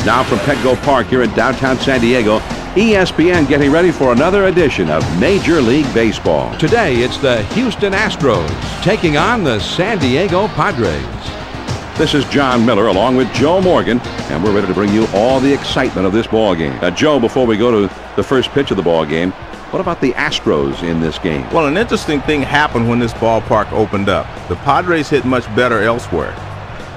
Now from Petco Park here in downtown San Diego, ESPN getting ready for another edition of Major League Baseball. Today, it's the Houston Astros taking on the San Diego Padres. This is John Miller along with Joe Morgan, and we're ready to bring you all the excitement of this ball game. Joe, before we go to the first pitch of the ball game, what about the Astros in this game? Well, an interesting thing happened when this ballpark opened up. The Padres hit much better elsewhere.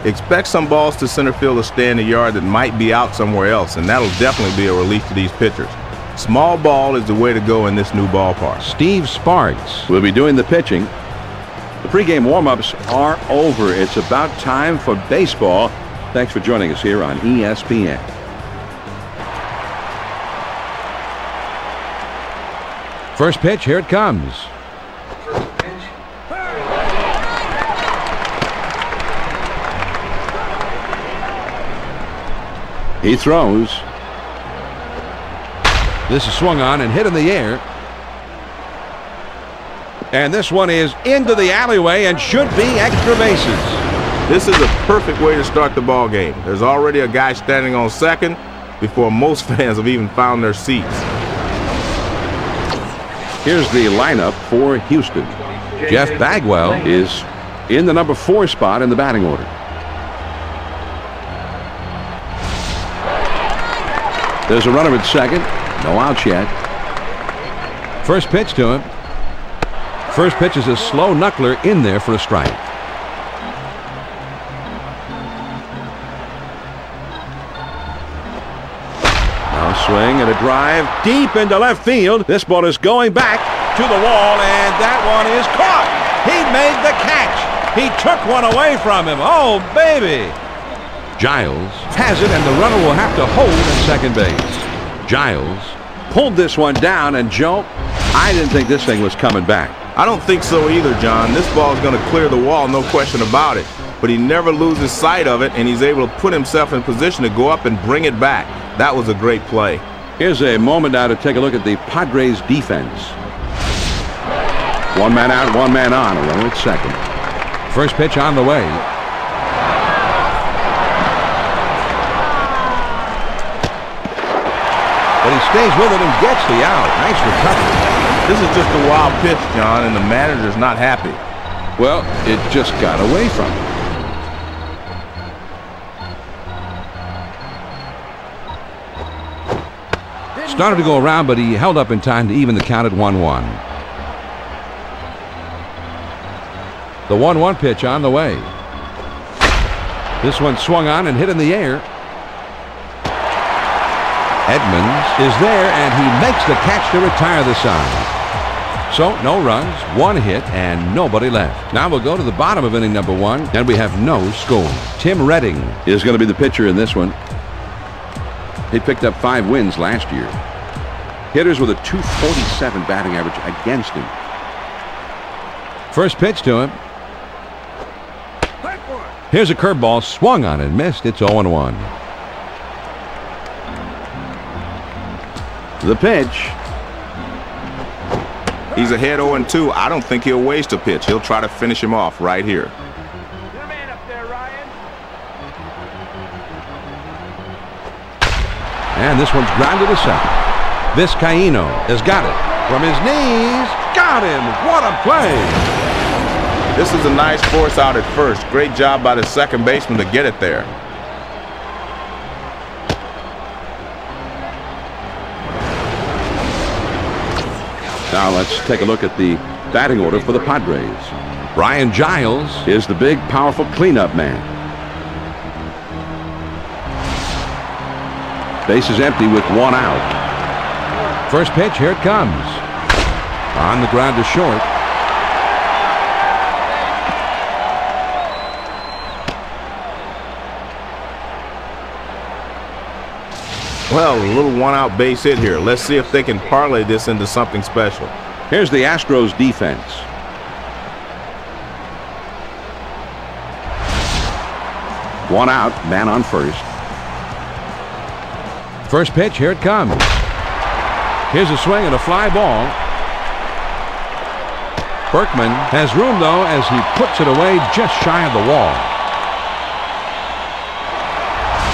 Expect some balls to center field to stay in the yard that might be out somewhere else, and that'll definitely be a relief to these pitchers. Small ball is the way to go in this new ballpark. Steve Sparks will be doing the pitching. The pregame warm-ups are over. It's about time for baseball. Thanks for joining us here on ESPN. First pitch, here it comes. He throws. This is swung on and hit in the air. And this one is into the alleyway and should be extra bases. This is a perfect way to start the ball game. There's already a guy standing on second before most fans have even found their seats. Here's the lineup for Houston. Jeff Bagwell is in the number 4 spot in the batting order. There's a runner at second. No outs yet. First pitch to him. First pitch is a slow knuckler in there for a strike. Now swing and a drive deep into left field. This ball is going back to the wall, and that one is caught. He made the catch. He took one away from him. Oh, baby. Giles has it, and the runner will have to hold at second base. Giles pulled this one down, and Joe, I didn't think this thing was coming back. I don't think so either, John. This ball is going to clear the wall, no question about it. But he never loses sight of it, and he's able to put himself in position to go up and bring it back. That was a great play. Here's a moment now to take a look at the Padres defense. One man out, one man on, a runner at second. First pitch on the way. But he stays with it and gets the out. Nice recovery. This is just a wild pitch, John, and the manager's not happy. Well, it just got away from him. Started to go around, but he held up in time to even the count at 1-1. The 1-1 pitch on the way. This one swung on and hit in the air. Edmonds is there, and he makes the catch to retire the side. So, no runs, one hit, and nobody left. Now we'll go to the bottom of inning number 1, and we have no score. Tim Redding is going to be the pitcher in this one. He picked up 5 wins last year. Hitters with a .247 batting average against him. First pitch to him. Here's a curveball, swung on and missed. It's 0-1. The pitch. He's ahead 0-2. I don't think he'll waste a pitch. He'll try to finish him off right here. Your man up there, Ryan. And this one's grounded to second. Vizcaíno has got it. From his knees. Got him. What a play. This is a nice force out at first. Great job by the second baseman to get it there. Now let's take a look at the batting order for the Padres. Brian Giles is the big, powerful cleanup man. Base is empty with 1 out. First pitch, here it comes. On the ground to short. Well, a little 1-out base hit here. Let's see if they can parlay this into something special. Here's the Astros defense. One out, man on first. First pitch, here it comes. Here's a swing and a fly ball. Berkman has room, though, as he puts it away just shy of the wall.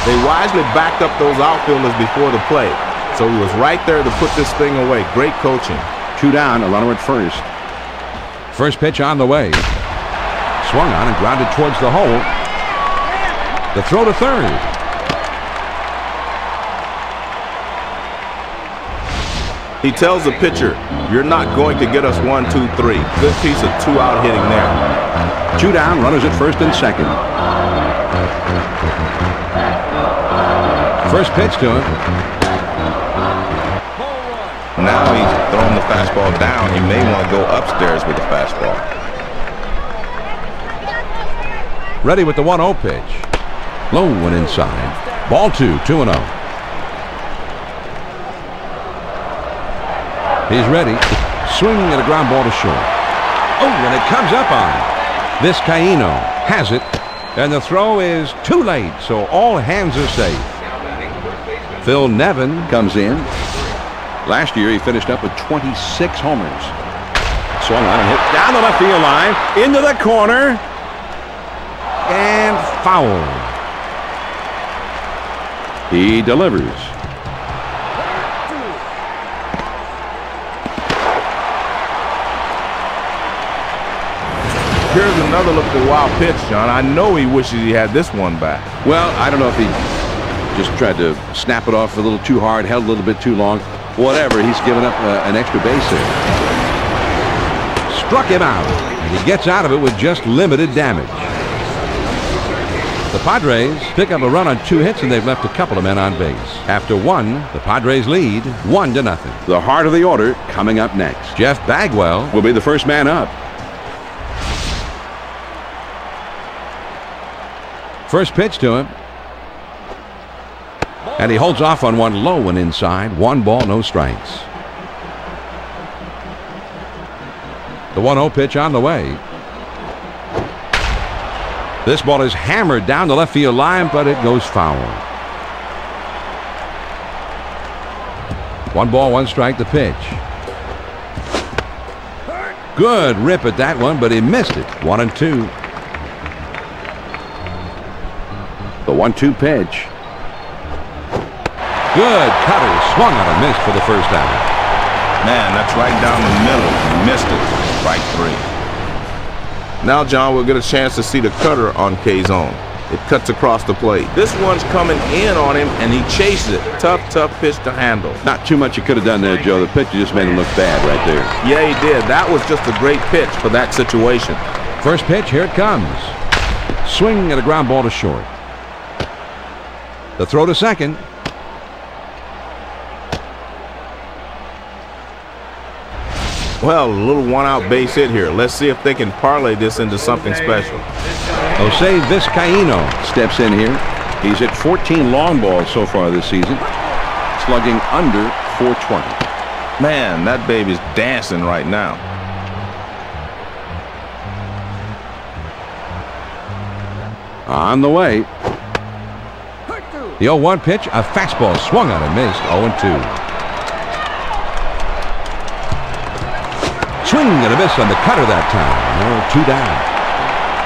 They wisely backed up those outfielders before the play, so he was right there to put this thing away. Great coaching. 2 down, a runner at first. First pitch on the way. Swung on and grounded towards the hole. The throw to third. He tells the pitcher, "You're not going to get us 1, 2, 3." Good piece of 2-out hitting there. 2 down, runners at first and second. First pitch to him. Now he's throwing the fastball down. He may want to go upstairs with the fastball. Ready with the 1-0 pitch. Low and inside. Ball 2, 2-0. He's ready. Swing and a ground ball to short. Oh, and it comes up on him. Vizcaino has it, and the throw is too late, so all hands are safe. Phil Nevin comes in. Last year, he finished up with 26 homers. Swung on and hit down the left field line, into the corner, and foul. He delivers. Here's another look at the wild pitch, John. I know he wishes he had this one back. Well, I don't know if he just tried to snap it off a little too hard, held a little bit too long. Whatever, he's given up an extra base hit. Struck him out, and he gets out of it with just limited damage. The Padres pick up a run on 2 hits, and they've left a couple of men on base. After 1, the Padres lead 1-0. The heart of the order coming up next. Jeff Bagwell will be the first man up. First pitch to him. And he holds off on one low and inside. 1 ball, no strikes. The 1-0 pitch on the way. This ball is hammered down the left field line, but it goes foul. 1 ball, 1 strike, the pitch. Good rip at that one, but he missed it. 1-2. The 1-2 pitch. Good cutter, swung on and missed for the first out. Man, that's right down the middle. He missed it. Strike 3. Now, John, we'll get a chance to see the cutter on K-zone. It cuts across the plate. This one's coming in on him, and he chases it. Tough pitch to handle. Not too much you could have done there, Joe. The pitcher just made him look bad right there. Yeah, he did. That was just a great pitch for that situation. First pitch, here it comes. Swing and a ground ball to short. The throw to second. Well, a little 1-out base hit here. Let's see if they can parlay this into something special. Jose Vizcaino steps in here. He's hit 14 long balls so far this season, slugging under .420. Man, that baby's dancing right now. On the way. The 0-1 pitch, a fastball swung on and missed. 0-2. Swing and a miss on the cutter that time. 2 down.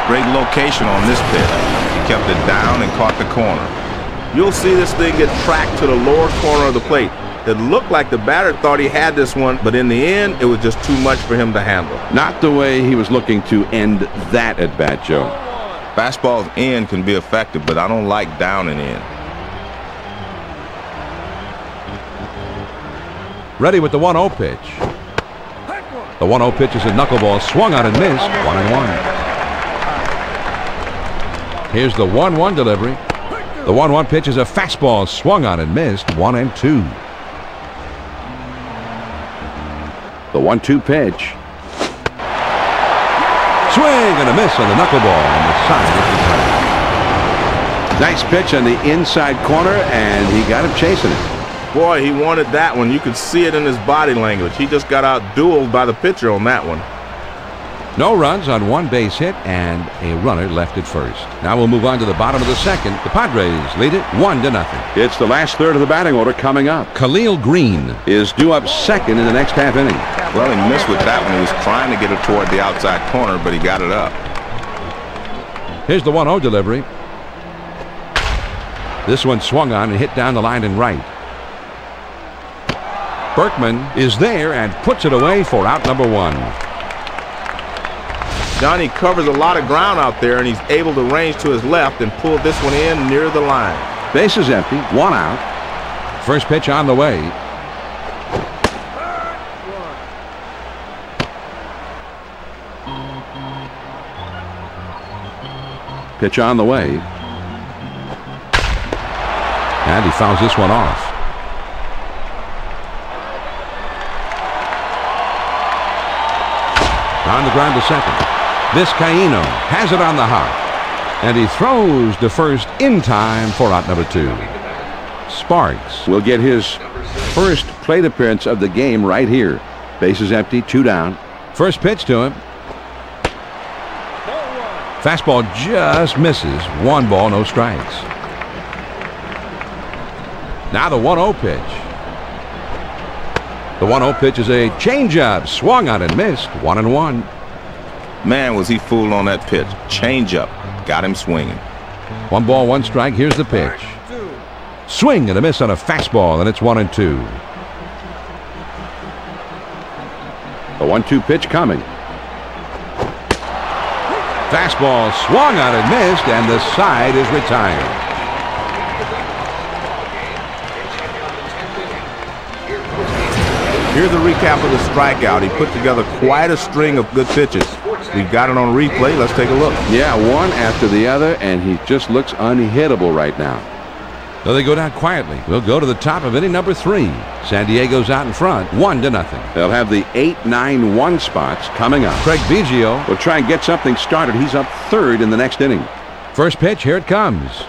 Great location on this pitch. He kept it down and caught the corner. You'll see this thing get tracked to the lower corner of the plate. It looked like the batter thought he had this one, but in the end, it was just too much for him to handle. Not the way he was looking to end that at bat, Joe. Fastballs in can be effective, but I don't like down and in. Ready with the 1-0 pitch. The 1-0 pitch is a knuckleball swung on and missed. 1-1. Here's the 1-1 delivery. The 1-1 pitch is a fastball swung on and missed. 1-2. The 1-2 pitch. Swing and a miss on the knuckleball on the side of the plate. Nice pitch on the inside corner, and he got him chasing it. Boy, he wanted that one. You could see it in his body language. He just got out-dueled by the pitcher on that one. No runs on 1 base hit and a runner left at first. Now we'll move on to the bottom of the second. The Padres lead it 1-0. It's the last third of the batting order coming up. Khalil Green is due up second in the next half inning. Well, he missed with that one. He was trying to get it toward the outside corner, but he got it up. Here's the 1-0 delivery. This one swung on and hit down the line and right. Berkman is there and puts it away for out number one. Johnny covers a lot of ground out there, and he's able to range to his left and pull this one in near the line. Base is empty, one out. First pitch on the way. Pitch on the way. And he fouls this one off. On the ground to second. Vizcaíno has it on the hop. And he throws to first in time for out number two. Sparks will get his first plate appearance of the game right here. Bases empty, two down. First pitch to him. Fastball just misses. One ball, no strikes. Now the 1-0 pitch. The 1-0 pitch is a changeup. Swung on and missed. 1-1. Man, was he fooled on that pitch. Changeup. Got him swinging. 1 ball, 1 strike. Here's the pitch. Swing and a miss on a fastball, and it's 1-2. The 1-2 pitch coming. Fastball swung on and missed, and the side is retired. Here's a recap of the strikeout. He put together quite a string of good pitches. We've got it on replay. Let's take a look. Yeah, one after the other, and he just looks unhittable right now. So they go down quietly. We'll go to the top of inning number 3. San Diego's out in front, 1-0. They'll have the 8-9-1 spots coming up. Craig Biggio will try and get something started. He's up third in the next inning. First pitch, here it comes.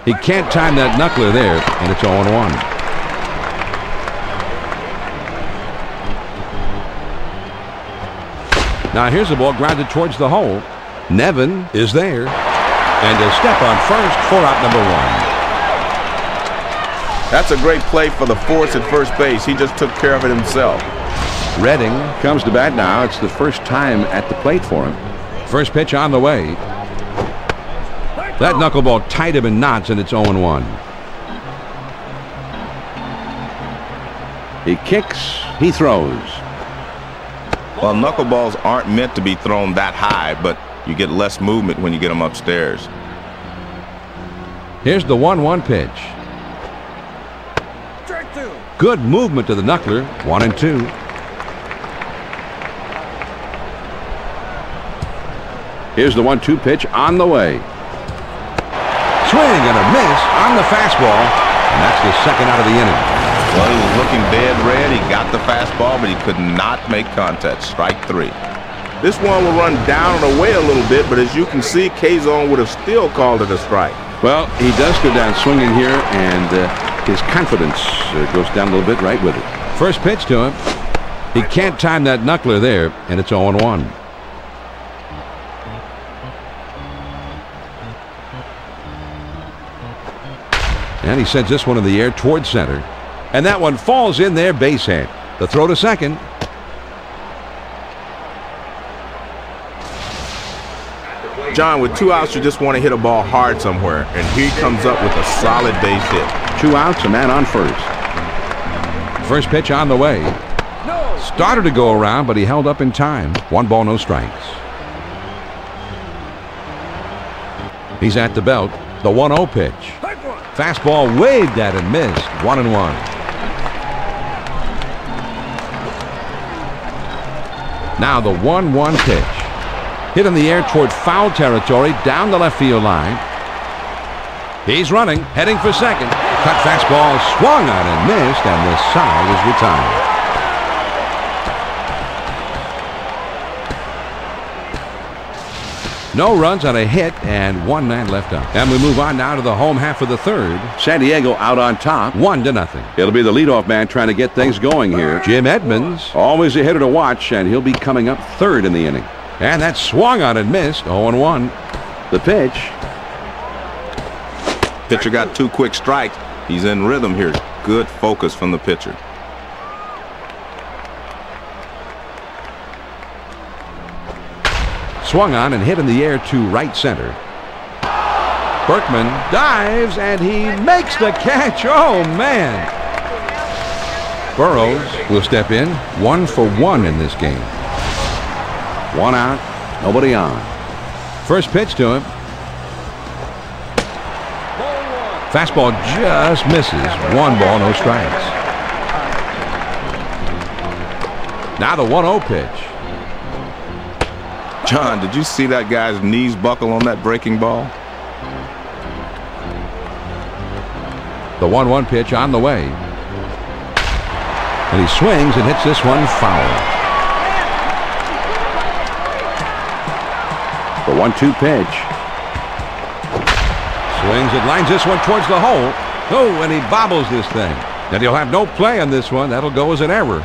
He can't time that knuckler there, and it's 0-1. Now here's the ball grounded towards the hole. Nevin is there. And a step on first for out number 1. That's a great play for the force at first base. He just took care of it himself. Redding comes to bat now. It's the first time at the plate for him. First pitch on the way. That knuckleball tied him in knots, and it's 0-1. He kicks, he throws. Well, knuckleballs aren't meant to be thrown that high, but you get less movement when you get them upstairs. Here's the 1-1 pitch. Good movement to the knuckler. 1-2. Here's the 1-2 pitch on the way. Swing and a miss on the fastball. And that's the second out of the inning. Well, he was looking dead red. He got the fastball, but he could not make contact. Strike 3. This one will run down and away a little bit, but as you can see, K-Zone would have still called it a strike. Well, he does go down swinging here, and his confidence goes down a little bit right with it. First pitch to him. He can't time that knuckler there, and it's 0-1. And he sends this one in the air towards center. And that one falls in there, base hit. The throw to second. John, with 2 outs, you just want to hit a ball hard somewhere. And here he comes up with a solid base hit. 2 outs, a man on first. First pitch on the way. Started to go around, but he held up in time. 1 ball, no strikes. He's at the belt. The 1-0 pitch. Fastball waved at and missed. 1-1. Now the 1-1 pitch. Hit in the air toward foul territory down the left field line. He's running, heading for second. Cut fastball swung on and missed, and the side is retired. No runs on a hit, and 1 man left up. And we move on now to the home half of the third. San Diego out on top, 1-0. It'll be the leadoff man trying to get things going here. Jim Edmonds, always a hitter to watch, and he'll be coming up third in the inning. And that swung on and missed. 0-1. The pitch. Pitcher got 2 quick strikes. He's in rhythm here. Good focus from the pitcher. Swung on and hit in the air to right center. Berkman dives, and he makes the catch. Oh, man. Burrows will step in. 1 for 1 in this game. 1 out, nobody on. First pitch to him. Fastball just misses. 1 ball, no strikes. Now the 1-0 pitch. John, did you see that guy's knees buckle on that breaking ball? The 1-1 pitch on the way. And he swings and hits this one foul. The 1-2 pitch. Swings and lines this one towards the hole. Oh, and he bobbles this thing. And he'll have no play on this one. That'll go as an error.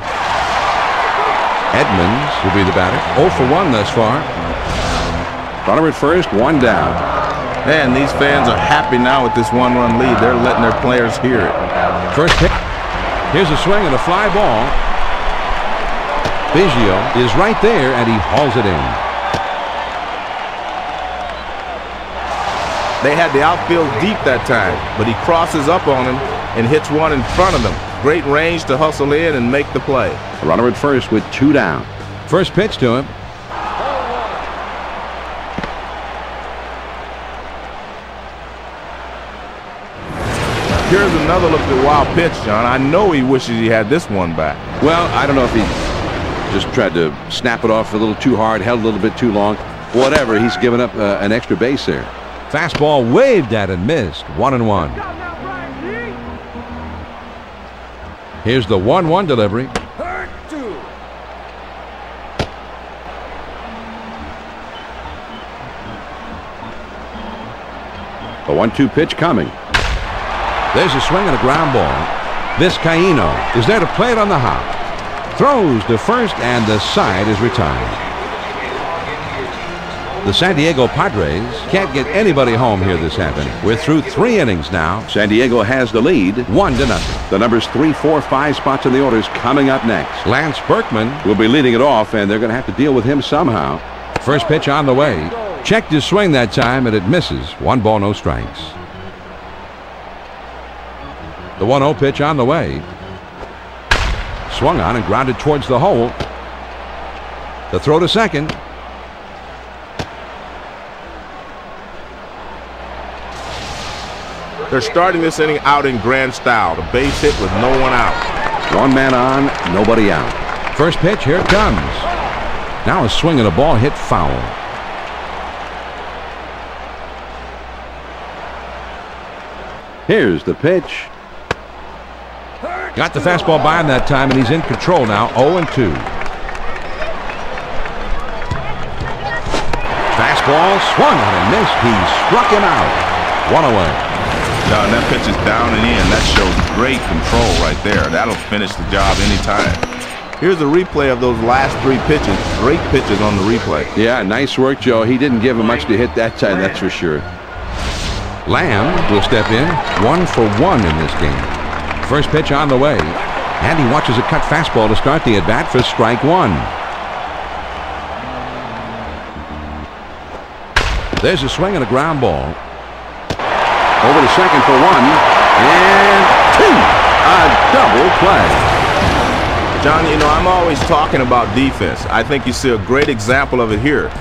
Edmonds will be the batter. 0 for 1 thus far. Runner at first, 1 down. Man, these fans are happy now with this 1-run lead. They're letting their players hear it. First pitch. Here's a swing and a fly ball. Biggio is right there, and he hauls it in. They had the outfield deep that time, but he crosses up on him and hits one in front of them. Great range to hustle in and make the play. A runner at first with 2 down. First pitch to him. Here's another look at the wild pitch, John. I know he wishes he had this one back. Well, I don't know if he just tried to snap it off a little too hard, held a little bit too long. Whatever, he's given up an extra base there. Fastball waved at and missed. 1-1. Here's the 1-1 delivery. The 1-2 pitch coming. There's a swing and a ground ball. Vizcaíno is there to play it on the hop. Throws to first, and the side is retired. The San Diego Padres can't get anybody home here this half inning. We're through 3 innings now. San Diego has the lead, 1-0. The numbers 3, 4, 5 spots in the orders coming up next. Lance Berkman will be leading it off, and they're going to have to deal with him somehow. First pitch on the way. Checked his swing that time, and it misses. 1 ball, no strikes. The 1-0 pitch on the way. Swung on and grounded towards the hole. The throw to second. They're starting this inning out in grand style. The base hit with no one out. 1 man on, nobody out. First pitch, here it comes. Now a swing and a ball hit foul. Here's the pitch. Got the fastball by him that time, and he's in control now. 0-2. Fastball swung on and missed. He struck him out. 1 away. John, that pitch is down and in. That shows great control right there. That'll finish the job anytime. Here's a replay of those last 3 pitches. Great pitches on the replay. Yeah, nice work, Joe. He didn't give him much to hit that time, that's for sure. Lamb will step in. 1 for 1 in this game. First pitch on the way. And he watches a cut fastball to start the at-bat for strike 1. There's a swing and a ground ball. Over to second for 1. And 2. A double play. John, you know, I'm always talking about defense. I think you see a great example of it here.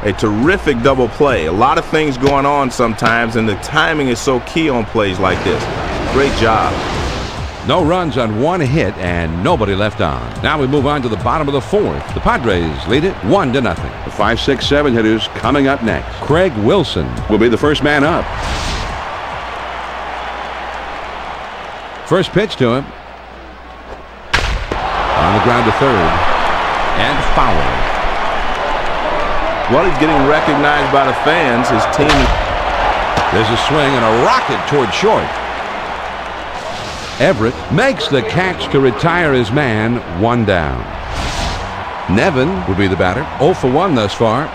A terrific double play. A lot of things going on sometimes, and the timing is so key on plays like this. Great job. No runs on 1 hit and nobody left on. Now we move on to the bottom of the 4th. The Padres lead it 1-0. The 5, 6, 7 hitters coming up next. Craig Wilson will be the first man up. First pitch to him. On the ground to third. And foul. Well, he's getting recognized by the fans. His team. There's a swing and a rocket toward short. Everett makes the catch to retire his man. 1 down. Nevin will be the batter. 0 for 1 thus far.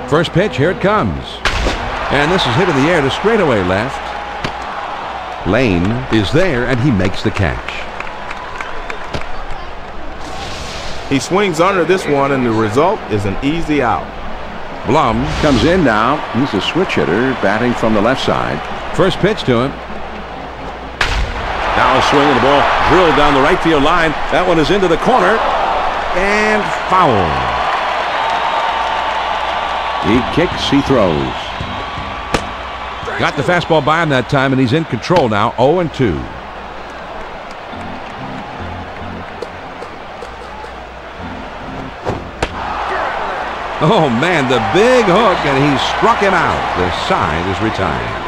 First pitch, here it comes. And this is hit in the air to straightaway left. Lane is there, and he makes the catch. He swings under this one, and the result is an easy out. Blum comes in now. He's a switch hitter, batting from the left side. First pitch to him. Now a swing and the ball drilled down the right field line. That one is into the corner and foul. He kicks, he throws. Got the fastball by him that time, and he's in control now. 0-2. Oh, man, the big hook, and he struck him out. The side is retired.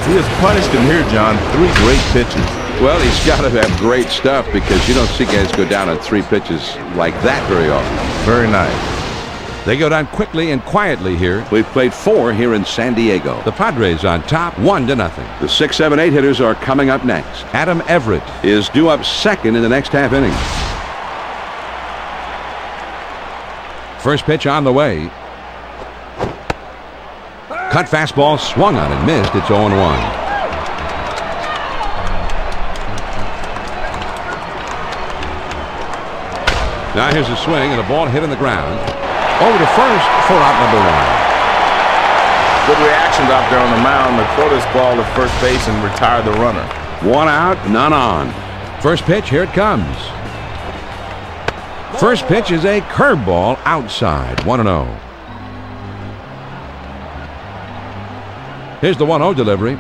He has punished him here, John. 3 great pitches. Well, he's got to have great stuff because you don't see guys go down on 3 pitches like that very often. Very nice. They go down quickly and quietly here. We've played 4 here in San Diego. The Padres on top, 1-0. The 6, 7, 8 hitters are coming up next. Adam Everett is due up second in the next half inning. First pitch on the way. Cut fastball, swung on and missed. It's 0-1. Now here's a swing and a ball hit in the ground. Over to first for out number 1. Good reactions out there on the mound. They throw this ball to first base and retire the runner. 1 out, none on. First pitch, here it comes. First pitch is a curveball outside. 1-0. Here's the 1-0 delivery.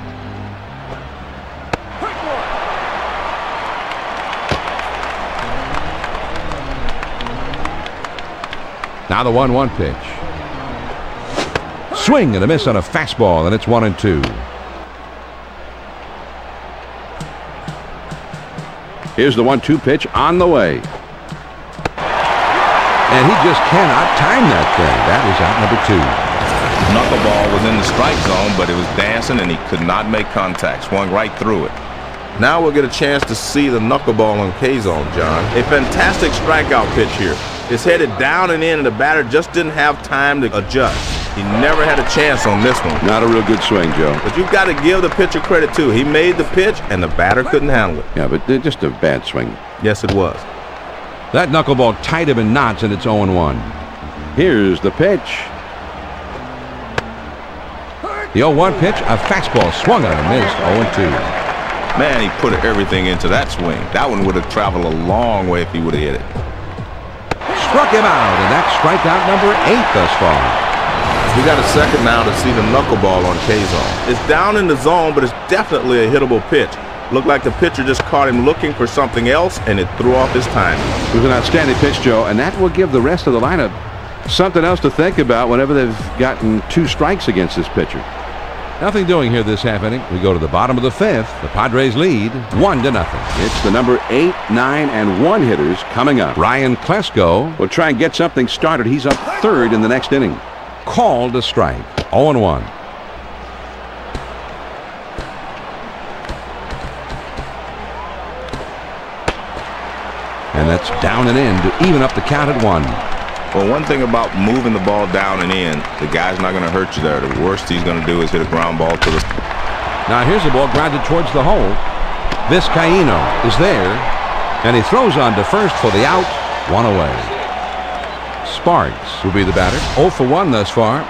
Now the 1-1 pitch. Swing and a miss on a fastball, and it's 1-2. Here's the 1-2 pitch on the way. And he just cannot time that thing. That is out number 2. Knuckleball was in the strike zone, but it was dancing and he could not make contact. Swung right through it. Now we'll get a chance to see the knuckleball on K-zone, John. A fantastic strikeout pitch here. It's headed down and in, and the batter just didn't have time to adjust. He never had a chance on this one. Not a real good swing, Joe. But you've got to give the pitcher credit, too. He made the pitch, and the batter couldn't handle it. Yeah, but just a bad swing. Yes, it was. That knuckleball tied him in knots, and it's 0-1. Here's the pitch. The 0-1 pitch, a fastball swung on and missed. 0-2. Man, he put everything into that swing. That one would have traveled a long way if he would have hit it. Struck him out, and that's strikeout number 8 thus far. We got a second now to see the knuckleball on K-zone. It's down in the zone, but it's definitely a hittable pitch. Looked like the pitcher just caught him looking for something else, and it threw off his timing. It was an outstanding pitch, Joe, and that will give the rest of the lineup something else to think about whenever they've gotten 2 strikes against this pitcher. Nothing doing here this half inning. We go to the bottom of the 5th. The Padres lead 1-0. It's the number 8, 9, and 1 hitters coming up. Ryan Klesko will try and get something started. He's up 3rd in the next inning. Called a strike. 0-1. And that's down and in to even up the count at 1. Well, one thing about moving the ball down and in, the guy's not going to hurt you there. The worst he's going to do is hit a ground ball to the... Now here's the ball grounded towards the hole. Vizcaíno is there, and he throws on to first for the out. 1 away. Sparks will be the batter. 0 for 1 thus far.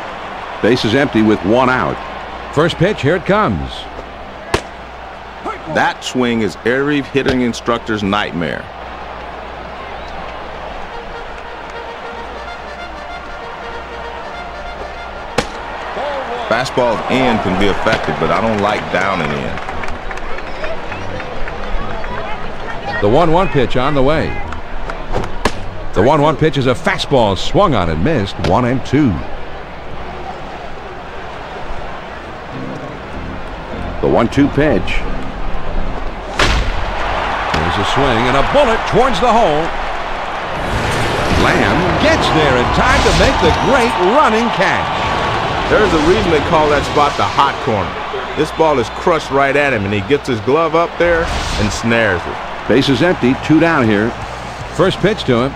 Base is empty with 1 out. First pitch, here it comes. That swing is every hitting instructor's nightmare. Fastball in can be effective, but I don't like down and in. The 1-1 pitch on the way. The 1-1 pitch is a fastball swung on and missed. 1-2. The 1-2 pitch. There's a swing and a bullet towards the hole. Lamb gets there in time to make the great running catch. There's a reason they call that spot the hot corner. This ball is crushed right at him, and he gets his glove up there and snares it. Base is empty, 2 down here. First pitch to him.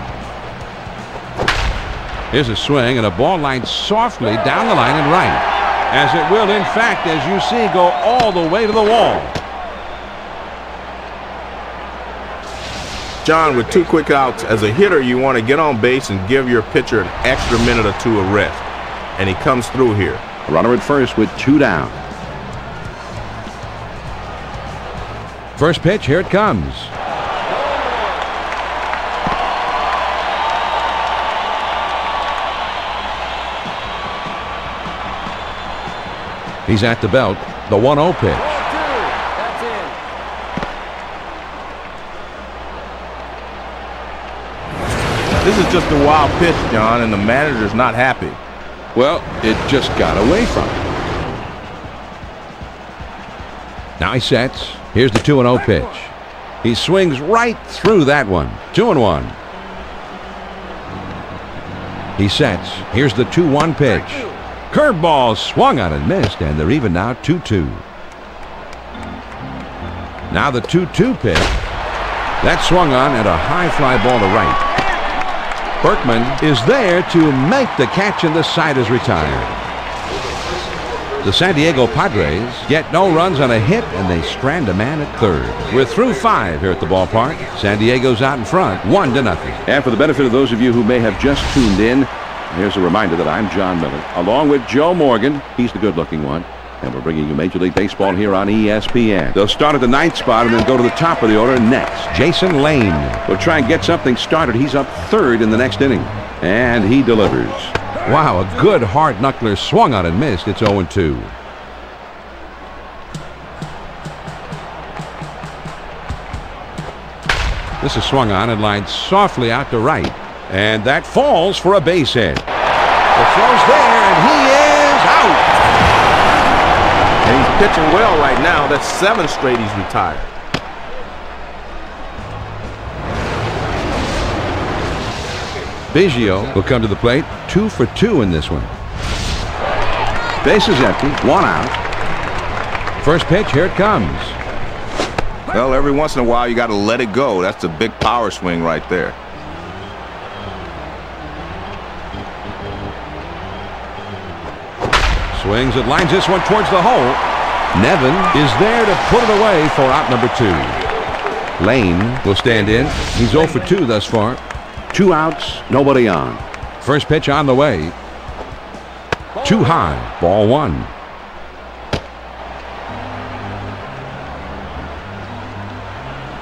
Here's a swing and a ball lined softly down the line and right. As it will, in fact, as you see, go all the way to the wall. John, with 2 quick outs, as a hitter, you want to get on base and give your pitcher an extra minute or 2 of rest. And he comes through here. A runner at first with 2 down. First pitch, here it comes. He's at the belt. The 1-0 pitch. That's in. This is just a wild pitch, John, and the manager's not happy. Well, it just got away from him. Now he sets. Here's the 2-0 pitch. He swings right through that one. 2-1. He sets. Here's the 2-1 pitch. Curveball swung on and missed, and they're even now 2-2. Now the 2-2 pitch. That swung on and a high fly ball to right. Berkman is there to make the catch, and the side is retired. The San Diego Padres get no runs on a hit, and they strand a man at third. We're through 5 here at the ballpark. San Diego's out in front, 1-0. And for the benefit of those of you who may have just tuned in, here's a reminder that I'm John Miller, along with Joe Morgan. He's the good-looking one. And we're bringing you Major League Baseball here on ESPN. They'll start at the 9th spot and then go to the top of the order next. Jason Lane will try and get something started. He's up 3rd in the next inning. And he delivers. Wow, a good hard knuckler swung on and missed. It's 0-2. This is swung on and lined softly out to right. And that falls for a base hit. The throw's there, and he is out. And he's pitching well right now. That's 7 straight he's retired. Biggio will come to the plate. 2 for 2 in this one. Base is empty. 1 out. First pitch, here it comes. Well, every once in a while you got to let it go. That's a big power swing right there. Swings it, lines this one towards the hole. Nevin is there to put it away for out number 2. Lane will stand in. He's 0 for 2 thus far. 2 outs, nobody on. First pitch on the way. Too high, ball 1.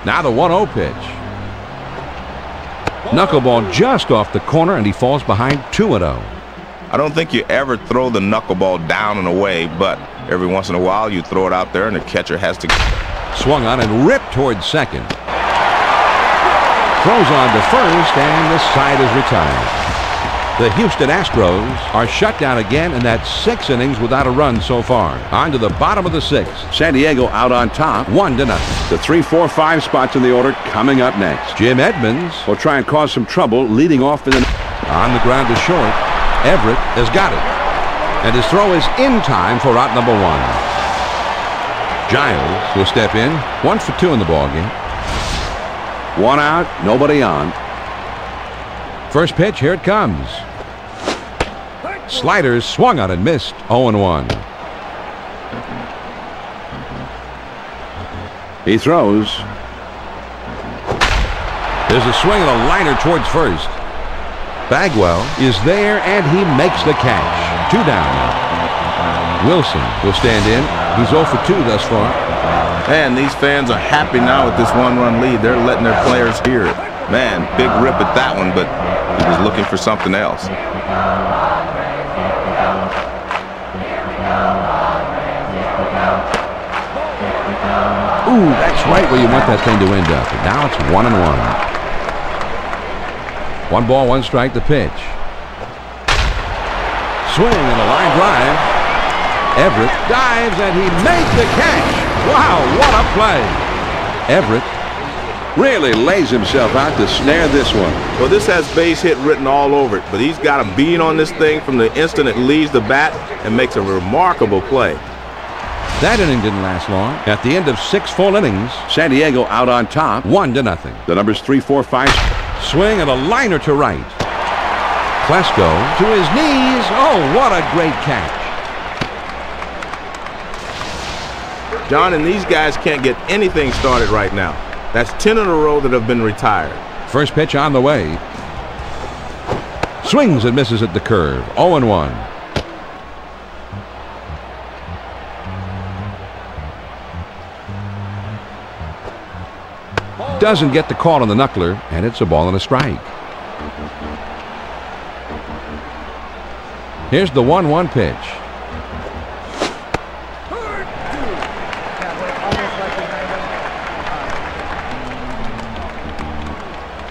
Now the 1-0 pitch. Knuckleball just off the corner, and he falls behind 2-0. I don't think you ever throw the knuckleball down and away, but every once in a while you throw it out there and the catcher has to. Swung on and ripped towards second. Throws on to first, and the side is retired. The Houston Astros are shut down again, and that's 6 innings without a run so far. On to the bottom of the 6th. San Diego out on top, 1-0. The 3, 4, 5 spots in the order coming up next. Jim Edmonds will try and cause some trouble leading off in the. On the ground to short. Everett has got it. And his throw is in time for out number 1. Giles will step in. 1 for 2 in the ballgame. 1 out, nobody on. First pitch, here it comes. Sliders swung on and missed. 0-1. He throws. There's a swing and a liner towards first. Bagwell is there, and he makes the catch. 2 down. Wilson will stand in. He's 0 for 2 thus far. Man, these fans are happy now with this 1-run lead. They're letting their players hear it. Man, big rip at that one, but he was looking for something else. Ooh, that's right where you want that thing to end up. And now it's 1-1. 1 ball, 1 strike, the pitch. Swing and a line drive. Everett dives, and he made the catch. Wow, what a play. Everett really lays himself out to snare this one. Well, this has base hit written all over it, but he's got a bead on this thing from the instant it leaves the bat and makes a remarkable play. That inning didn't last long. At the end of 6 full innings, San Diego out on top, 1-0. The numbers 3, 4, 5. Swing and a liner to right. Klesko to his knees. Oh, what a great catch. John, and these guys can't get anything started right now. That's 10 in a row that have been retired. First pitch on the way. Swings and misses at the curve. 0-1. Doesn't get the call on the knuckler, and it's a ball and a strike. Here's the 1-1 pitch.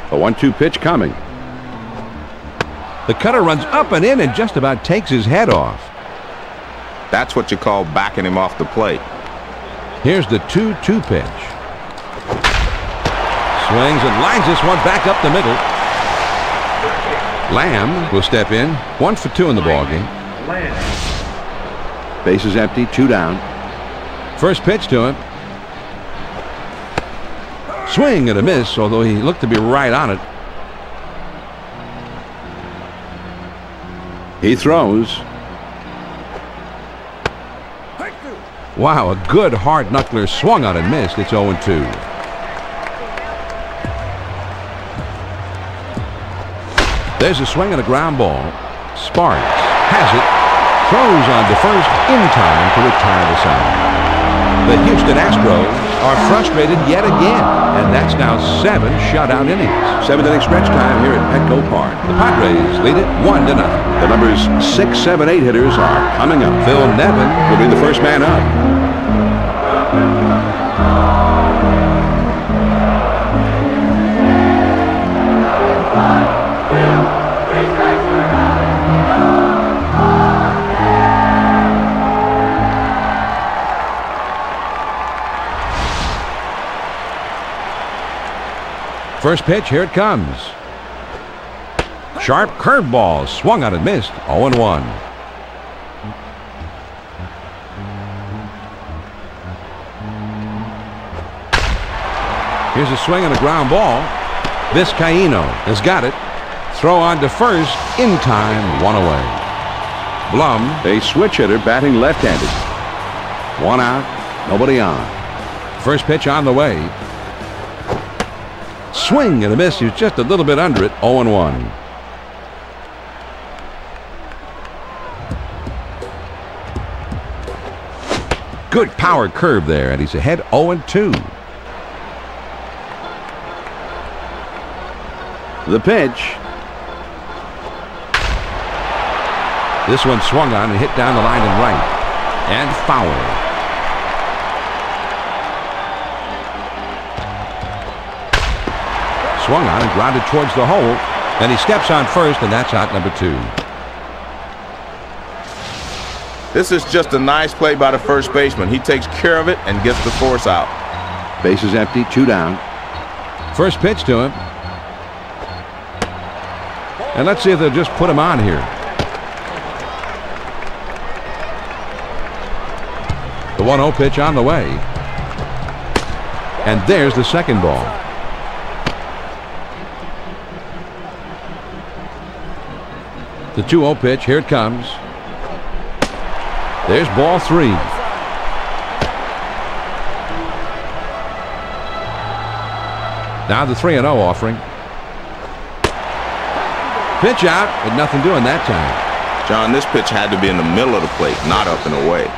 A 1-2 pitch coming. The cutter runs up and in and just about takes his head off. That's what you call backing him off the plate. Here's the 2-2 pitch. Swings and lines this one back up the middle. Lamb will step in. 1 for 2 in the ballgame. Bases empty, 2 down. First pitch to him. Swing and a miss, although he looked to be right on it. He throws. Wow, a good hard knuckler swung on and missed. It's 0-2. There's a swing and a ground ball. Sparks has it. Throws on to first in time to retire the side. The Houston Astros are frustrated yet again, and that's now 7 shutout innings. 7-inning stretch time here at Petco Park. The Padres lead it 1-0. The numbers 6, 7, 8 hitters are coming up. Phil Nevin will be the first man up. First pitch, here it comes. Sharp curveball, swung on and missed. 0-1. Here's a swing and a ground ball. Vizcaíno has got it. Throw on to first, in time, 1 away. Blum, a switch hitter batting left-handed. 1 out, nobody on. First pitch on the way. Swing and a miss. He was just a little bit under it. 0-1. Good power curve there, and he's ahead 0-2. The pitch. This one swung on and hit down the line and right. And foul. Swung on and grounded towards the hole, and he steps on first, and that's out number 2. This is just a nice play by the first baseman. He takes care of it and gets the force out. Bases empty, 2 down. First pitch to him. And let's see if they'll just put him on here. The 1-0 pitch on the way. And there's the second ball. The 2-0 pitch, here it comes. There's ball 3. Now the 3-0 offering. Pitch out, but nothing doing that time. John, this pitch had to be in the middle of the plate, not up and away.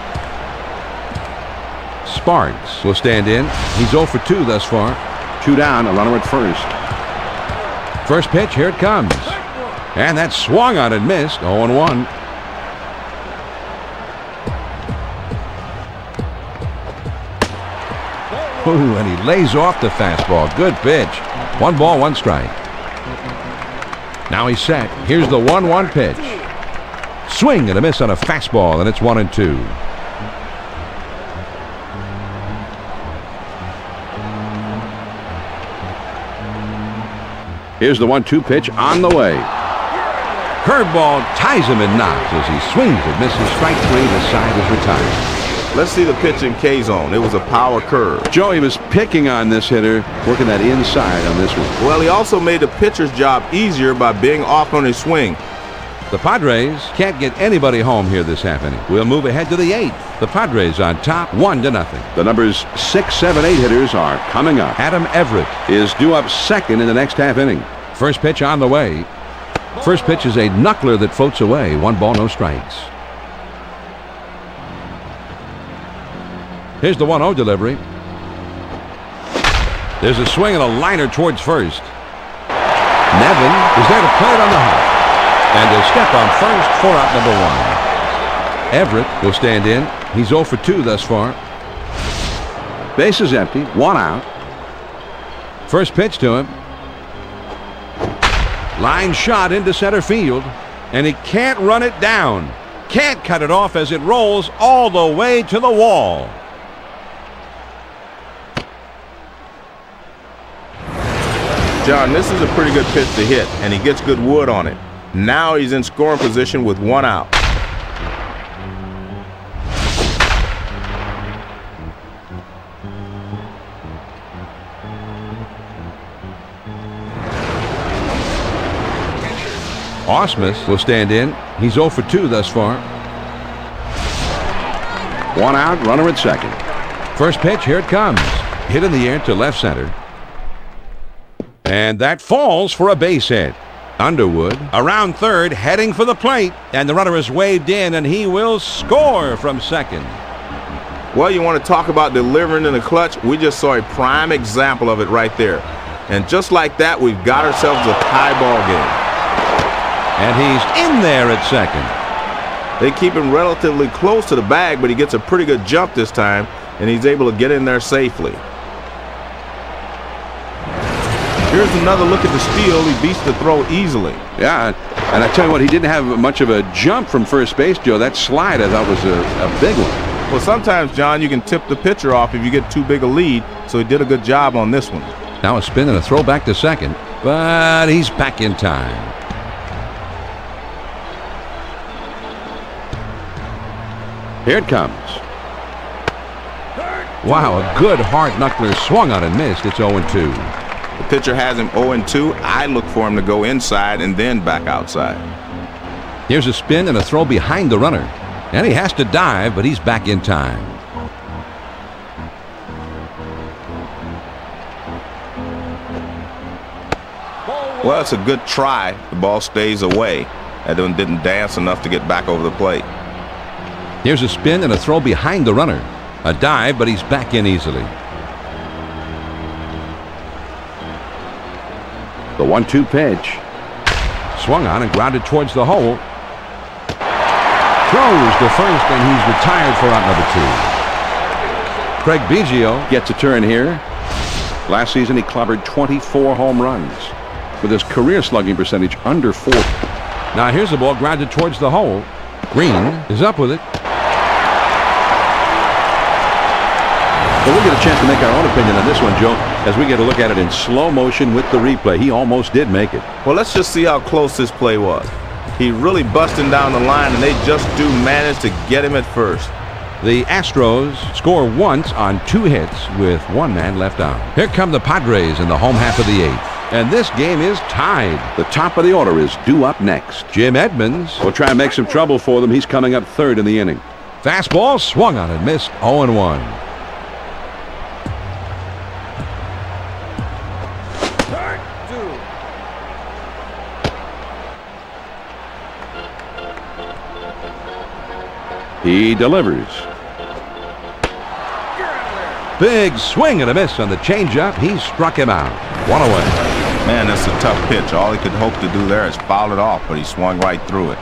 Sparks will stand in. He's 0 for 2 thus far. 2 down, a runner at first. First pitch, here it comes. And that swung on and missed. 0-1. Ooh, and he lays off the fastball. Good pitch. 1 ball, 1 strike. Now he's set. Here's the 1-1 pitch. Swing and a miss on a fastball, and it's 1-2. Here's the 1-2 pitch on the way. Curveball ties him in knots as he swings and misses. Strike 3. The side is retired. Let's see the pitch in K-zone. It was a power curve. Joe, he was picking on this hitter, working that inside on this one. Well, he also made the pitcher's job easier by being off on his swing. The Padres can't get anybody home here this half inning. We'll move ahead to the 8th. The Padres on top 1-0. The numbers 6, 7, 8 hitters are coming up. Adam Everett is due up second in the next half inning. First pitch on the way. First pitch is a knuckler that floats away. 1 ball, no strikes. Here's the 1-0 delivery. There's a swing and a liner towards first. Nevin is there to play it on the hop. And a step on first for out number 1. Everett will stand in. He's 0 for 2 thus far. Base is empty. 1 out. First pitch to him. Line shot into center field. And he can't run it down. Can't cut it off as it rolls all the way to the wall. John, this is a pretty good pitch to hit, and he gets good wood on it. Now he's in scoring position with 1 out. Osmus will stand in. He's 0 for 2 thus far. 1 out, runner at second. First pitch, here it comes. Hit in the air to left center. And that falls for a base hit. Underwood around third, heading for the plate, and the runner is waved in, and he will score from second. Well, you want to talk about delivering in the clutch? We just saw a prime example of it right there. And just like that, we've got ourselves a tie ball game. And he's in there at second. They keep him relatively close to the bag, but he gets a pretty good jump this time, and he's able to get in there safely. Here's another look at the steal. He beats the throw easily. Yeah, and I tell you what, he didn't have much of a jump from first base, Joe. That slide, I thought, was a big one. Well, sometimes, John, you can tip the pitcher off if you get too big a lead, so he did a good job on this one. Now a spin and a throw back to second, but he's back in time. Here it comes. Wow, a good hard knuckler swung on and missed. It's 0-2. The pitcher has him 0-2. I look for him to go inside and then back outside. Here's a spin and a throw behind the runner. And he has to dive, but he's back in time. Well, it's a good try. The ball stays away. That one didn't dance enough to get back over the plate. Here's a spin and a throw behind the runner. A dive, but he's back in easily. The 1-2 pitch. Swung on and grounded towards the hole. Throws to first, and he's retired for out number 2. Craig Biggio gets a turn here. Last season, he clobbered 24 home runs with his career slugging percentage under 40. Now here's the ball grounded towards the hole. Green is up with it. Well, we'll get a chance to make our own opinion on this one, Joe, as we get a look at it in slow motion with the replay. He almost did make it. Well, let's just see how close this play was. He really busting down the line, and they just do manage to get him at first. The Astros score once on 2 hits with 1 man left on. Here come the Padres in the home half of the 8th. And this game is tied. The top of the order is due up next. Jim Edmonds will try and make some trouble for them. He's coming up third in the inning. Fastball swung on and missed. 0-1. He delivers. Big swing and a miss on the changeup. He struck him out. 1 away. Man, that's a tough pitch. All he could hope to do there is foul it off, but he swung right through it.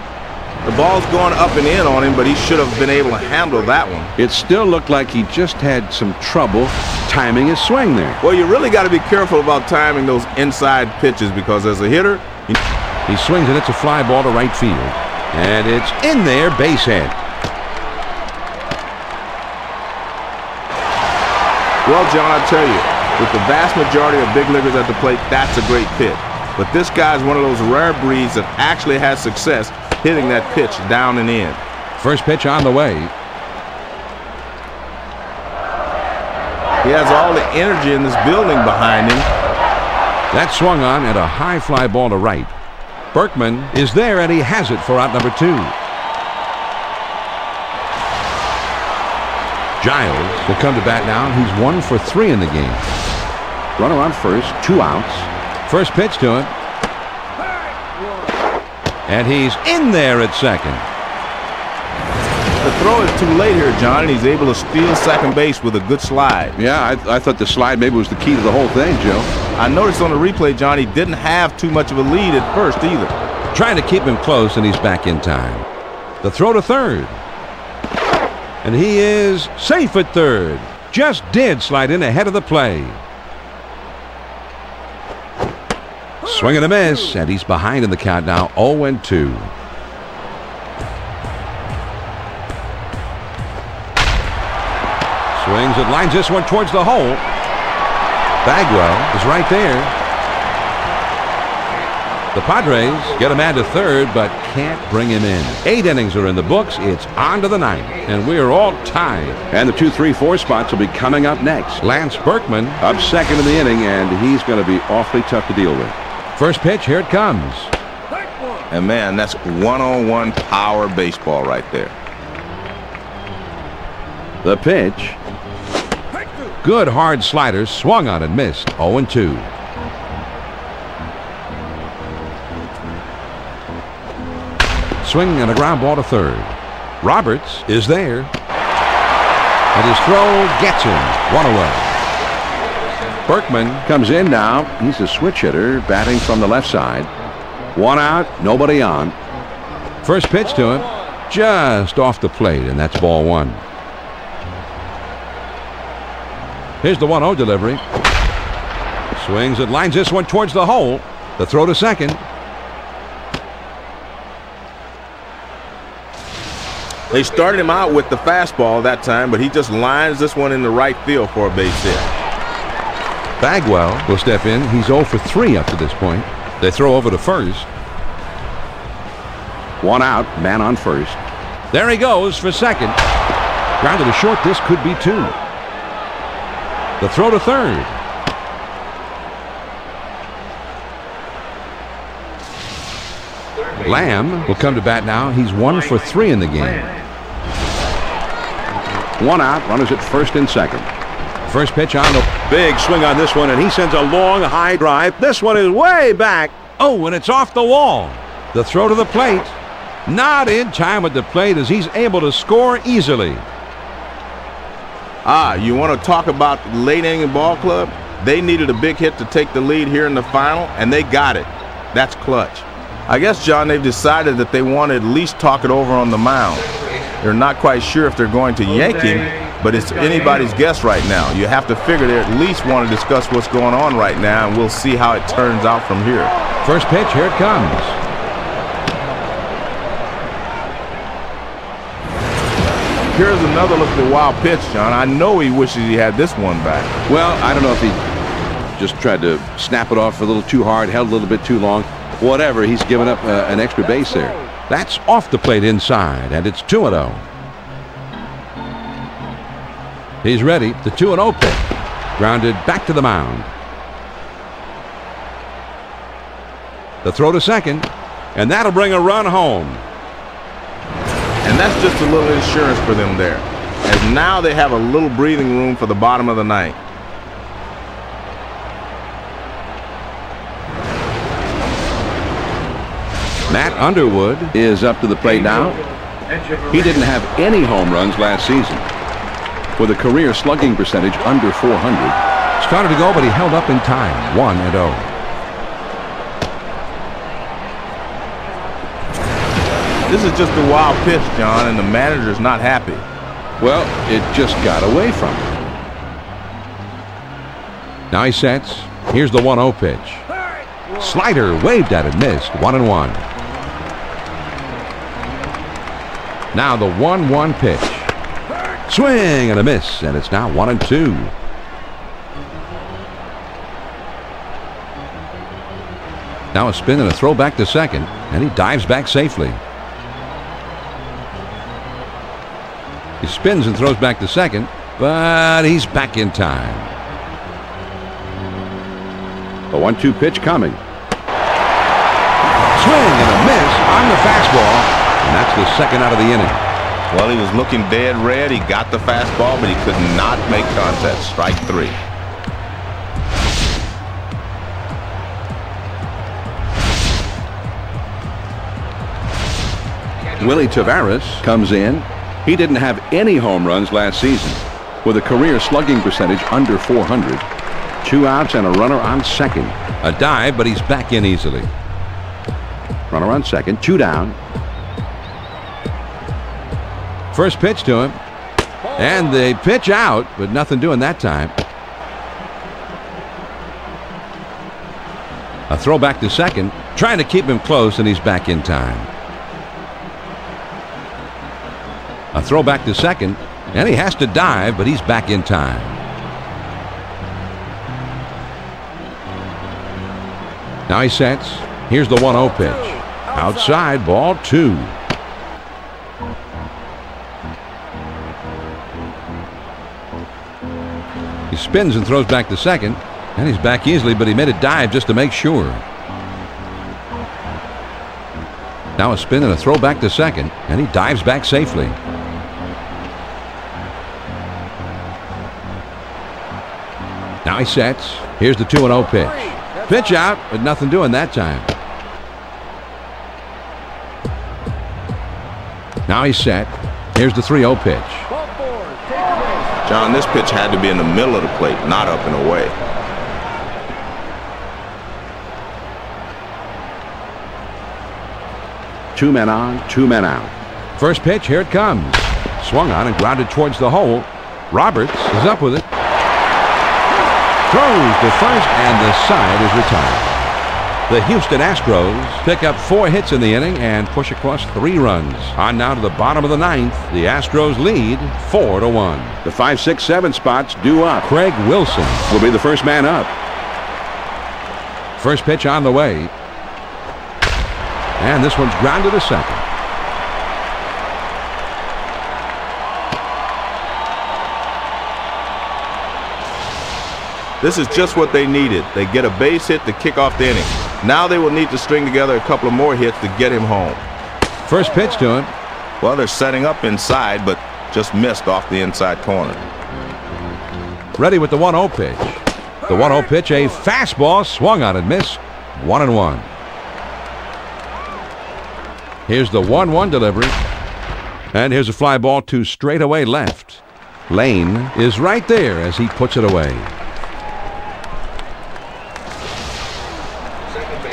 The ball's going up and in on him, but he should have been able to handle that one. It still looked like he just had some trouble timing his swing there. Well, you really got to be careful about timing those inside pitches, because as a hitter, he swings and it's a fly ball to right field. And it's in there, base hit. Well, John, I tell you, with the vast majority of big leaguers at the plate, that's a great pitch. But this guy's one of those rare breeds that actually has success hitting that pitch down and in. First pitch on the way. He has all the energy in this building behind him. That swung on and a high fly ball to right. Berkman is there, and he has it for out number 2. Giles will come to bat now. He's 1 for 3 in the game. Runner on first, 2 outs. First pitch to him. And he's in there at second. The throw is too late here, John, and he's able to steal second base with a good slide. Yeah, I thought the slide maybe was the key to the whole thing, Joe. I noticed on the replay, John, he didn't have too much of a lead at first either. Trying to keep him close, and he's back in time. The throw to third. And he is safe at third. Just did slide in ahead of the play. Swing and a miss, and he's behind in the count now, 0-2. Swings and lines this one towards the hole. Bagwell is right there. The Padres get a man to third, but can't bring him in. 8 innings are in the books. It's on to the 9th, and we are all tied. And the 2, 3, 4 spots will be coming up next. Lance Berkman up second in the inning, and he's going to be awfully tough to deal with. First pitch, here it comes. And man, that's one-on-one power baseball right there. The pitch. Good hard slider, swung on and missed. 0-2. Swing and a ground ball to third. Roberts is there. And his throw gets him. 1 away. Berkman comes in now. He's a switch hitter, batting from the left side. 1 out, nobody on. First pitch to him, just off the plate, and that's ball 1. Here's the 1-0 delivery. Swings and lines this one towards the hole. The throw to second. They started him out with the fastball that time, but he just lines this one in the right field for a base hit. Bagwell will step in. He's 0 for 3 up to this point. They throw over to first. 1 out, man on first. There he goes for second. Grounded to short. This could be 2. The throw to third. Lamb will come to bat now. He's 1 for 3 in the game. 1 out, runners at first and second. First pitch on the big swing on this one, and he sends a long high drive. This one is way back. Oh, and it's off the wall. The throw to the plate. Not in time at the plate as he's able to score easily. You want to talk about late inning ball club? They needed a big hit to take the lead here in the final, and they got it. That's clutch. I guess, John, they've decided that they want to at least talk it over on the mound. They're not quite sure if they're going to yank him, but it's anybody's guess right now. You have to figure they at least want to discuss what's going on right now, and we'll see how it turns out from here. First pitch, here it comes. Here's another look at the wild pitch, John. I know he wishes he had this one back. Well, I don't know if he just tried to snap it off a little too hard, held a little bit too long. Whatever, he's given up an extra base there. That's off the plate inside, and it's 2-0. He's ready. The 2-0 pitch. Grounded back to the mound. The throw to second, and that'll bring a run home. And that's just a little insurance for them there, as now they have a little breathing room for the bottom of the 9th. Matt Underwood is up to the plate now. He didn't have any home runs last season, with a career slugging percentage under 400. Started to go, but he held up in time. 1-0. This is just a wild pitch, John, and the manager's not happy. Well, it just got away from him. Now he sets. Here's the 1-0 pitch. Slider waved at it, missed. 1-1. Now the 1-1 pitch. Swing and a miss, and it's now 1-2. Now a spin and a throw back to second, and he dives back safely. He spins and throws back to second, but he's back in time. A 1-2 pitch coming. swing and a miss on the fastball, and that's the second out of the inning. Well, he was looking dead red. He got the fastball, but he could not make contact. Strike 3. Willie Taveras comes in. He didn't have any home runs last season, with a career slugging percentage under 400. 2 outs and a runner on second. A dive, but he's back in easily. Runner on second, 2 down. First pitch to him, and the pitch out, but nothing doing that time. A throw back to second, trying to keep him close, and he's back in time. A throw back to second, and he has to dive, but he's back in time. Now he sets. Here's the 1-0 pitch. Outside, ball 2. He spins and throws back to second, and he's back easily, but he made a dive just to make sure. Now a spin and a throw back to second, and he dives back safely. Now he sets. Here's the 2-0 pitch. Pitch out, but nothing doing that time. Now he's set. Here's the 3-0 pitch. John, this pitch had to be in the middle of the plate, not up and away. Two men on, 2 men out. First pitch, here it comes. Swung on and grounded towards the hole. Roberts is up with it. Throws to first, and the side is retired. The Houston Astros pick up 4 hits in the inning and push across 3 runs. On now to the bottom of the 9th. The Astros lead 4-1. The 5, 6, 7 spots due up. Craig Wilson will be the first man up. First pitch on the way. And this one's grounded to second. This is just what they needed. They get a base hit to kick off the inning. Now they will need to string together a couple of more hits to get him home. First pitch to him. Well, they're setting up inside, but just missed off the inside corner. Ready with the 1-0 pitch. The 1-0 pitch, a fastball, swung on and missed. 1-1. Here's the 1-1 delivery. And here's a fly ball to straightaway left. Lane is right there as he puts it away.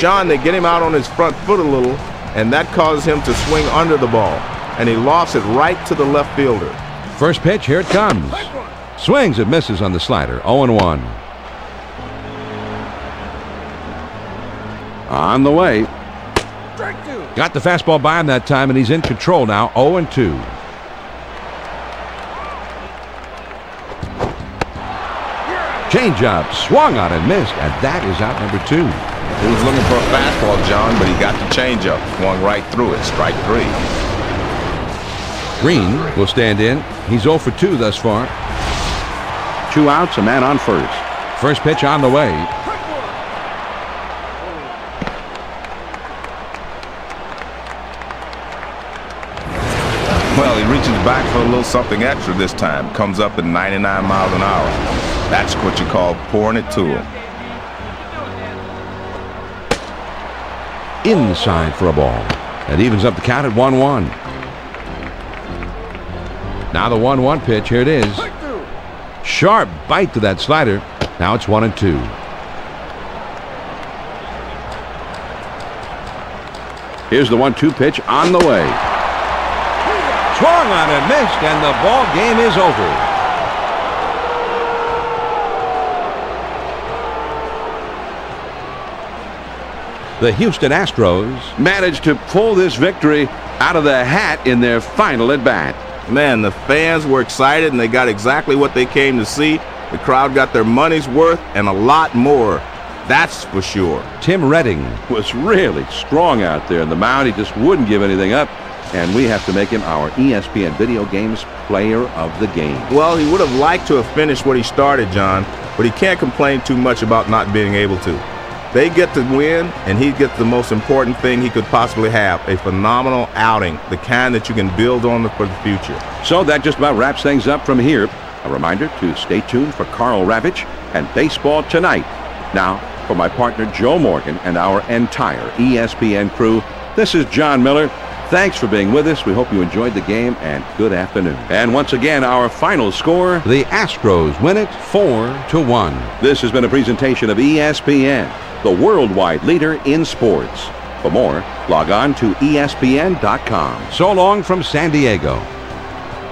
John, they get him out on his front foot a little, and that causes him to swing under the ball, and he lofts it right to the left fielder. First pitch, here it comes. Swings and misses on the slider, 0-1. On the way. Got the fastball by him that time, and he's in control now, 0-2. Changeup, swung on and missed, and that is out number 2. He was looking for a fastball, John, but he got the changeup. Swung right through it. Strike 3. Green will stand in. He's 0 for 2 thus far. 2 outs, a man on first. First pitch on the way. Well, he reaches back for a little something extra this time. Comes up at 99 miles an hour. That's what you call pouring it to him. Inside for a ball. That evens up the count at 1-1. Now the 1-1 pitch. Here it is. Sharp bite to that slider. Now it's 1-2. Here's the 1-2 pitch on the way. Swung on and missed, and the ball game is over. The Houston Astros managed to pull this victory out of the hat in their final at-bat. Man, the fans were excited, and they got exactly what they came to see. The crowd got their money's worth and a lot more. That's for sure. Tim Redding was really strong out there in the mound. He just wouldn't give anything up, and we have to make him our ESPN Video Games Player of the Game. Well, he would have liked to have finished what he started, John, but he can't complain too much about not being able to. They get to win, and he gets the most important thing he could possibly have, a phenomenal outing, the kind that you can build on for the future. So that just about wraps things up from here. A reminder to stay tuned for Carl Ravitch and Baseball Tonight. Now, for my partner Joe Morgan and our entire ESPN crew, this is John Miller. Thanks for being with us. We hope you enjoyed the game, and good afternoon. And once again, our final score, the Astros win it 4-1. This has been a presentation of ESPN, the worldwide leader in sports. For more, log on to ESPN.com. So long from San Diego.